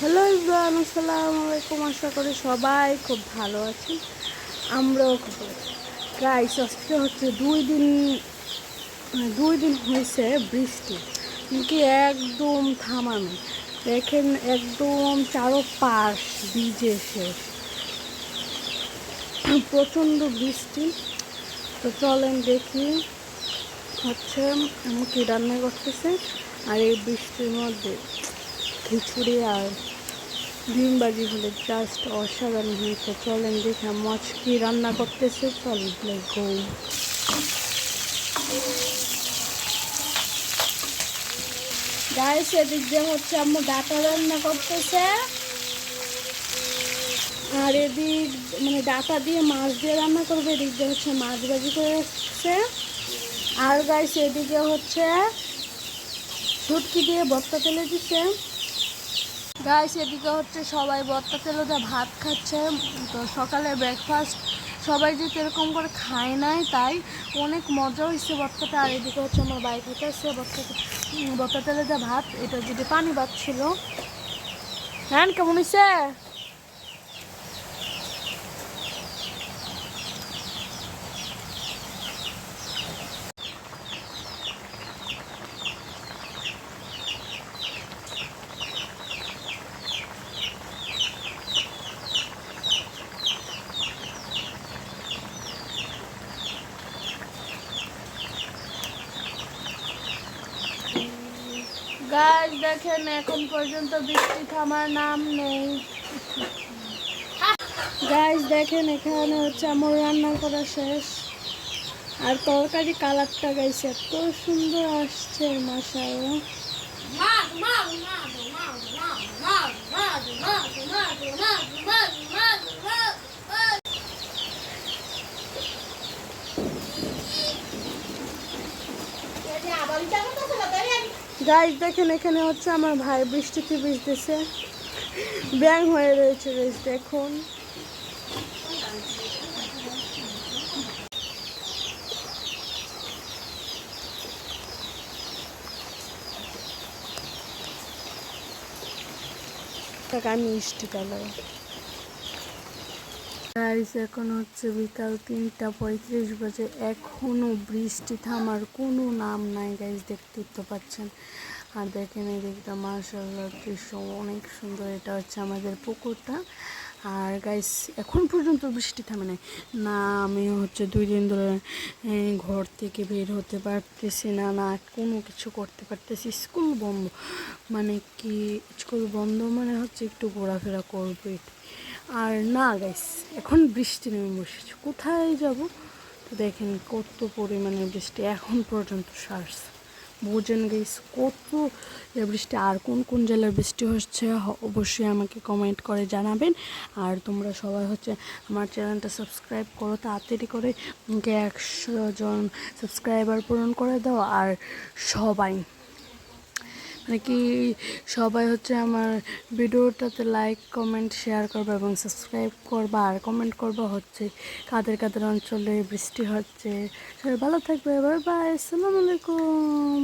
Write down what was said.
Hello Ibrahim, আসসালামু আলাইকুম। আশা করি সবাই খুব ভালো আছি, আমরাও খুব ভালো। গাইস, আজকে হচ্ছে দুই দিন হয়েছে বৃষ্টি, কিন্তু একদম থামানো। দেখেন, একদম চারোপাশ ভিজে শেষ, প্রচণ্ড বৃষ্টি। তো চলেন দেখি হচ্ছে আমি কি রান্না করতেছে। আর এই বৃষ্টির মধ্যে খিচুড়ি আর ডিম বাজি হলে জাস্ট অসাধারণ হয়েছে। চলেন দেখে মাছ কি রান্না করতেছে। চলেন লেটস গো। গাইস, এদিক দিয়ে হচ্ছে আম্মু ডাটা রান্না করতেছে, আর এদিক মানে ডাটা দিয়ে মাছ দিয়ে রান্না করবে। এদিক দিয়ে হচ্ছে মাছ ভাজি করে রাখছে। আর গাইস, এদিকে হচ্ছে শুটকি দিয়ে ভর্তা তেলে দিচ্ছে। গাইস, এদিকে হচ্ছে সবাই ভর্তা তেলে দিয়ে ভাত খাচ্ছে। তো সকালে ব্রেকফাস্ট সবাই যেহেতু এরকম করে খায় নাই, তাই অনেক মজা হয়েছে ভর্তাটা। আর এদিকে হচ্ছে আমার বাইক হচ্ছে ভর্তা তেলে দিয়ে ভাত, এটা যদি পানি ভাত ছিল। হ্যাঁ, কেমন হয়েছে? গাইস দেখেন, এখন পর্যন্ত বৃষ্টি থামার নাম নেই। গাইস দেখেন, এখানে হচ্ছে আমার রান্না করা শেষ। আর তরকারি কালারটা গাইস এত সুন্দর আসছে, মাশাআল্লাহ। গাইস দেখেন, এখানে হচ্ছে আমার ভাই বৃষ্টিতে ভিজতেছে, ব্যাং হয়ে রয়েছে গাইস দেখুন। মিষ্টি কালার। গাইস এখন হচ্ছে বিকাল 3:35 বাজে, এখনো বৃষ্টি থামার কোনো নাম নাই গাইস, দেখতেই তো পাচ্ছেন। আর দেখেন এই দিকটা মাশাআল্লাহ দৃশ্য অনেক সুন্দর। এটা হচ্ছে আমাদের পুকুরটা। আর গাইস এখন পর্যন্ত বৃষ্টি থামে নাই না। আমি হচ্ছে 2 দিন ধরে ঘর থেকে বের হতে পারতেছি না, না কোনো কিছু করতে পারতেছি। স্কুল বন্ধ, মানে কি স্কুল বন্ধ মানে হচ্ছে একটু ঘোরাফেরা করবে। আর না গাইস, এখন বৃষ্টি নেমে বসেছে, কোথায় যাব? তো দেখেন কত পরিমাণে বৃষ্টি এখন পর্যন্ত সারছে। বুঝেন গাইস কত বৃষ্টি। আর কোন কোন জেলার বৃষ্টি হচ্ছে অবশ্যই আমাকে কমেন্ট করে জানাবেন। আর তোমরা সবাই হচ্ছে আমার চ্যানেলটা সাবস্ক্রাইব করো তাড়াতাড়ি করে, 100 জন সাবস্ক্রাইবার পূরণ করে দাও। আর সবাই মানে কি সবাই হচ্ছে আমার ভিডিওটাতে লাইক কমেন্ট শেয়ার করবা এবং সাবস্ক্রাইব করবা। আর কমেন্ট করবা হচ্ছে কাদের কাদের অঞ্চলে বৃষ্টি হচ্ছে। সবাই ভালো থাকবে, বাই বাই, আসসালামু আলাইকুম।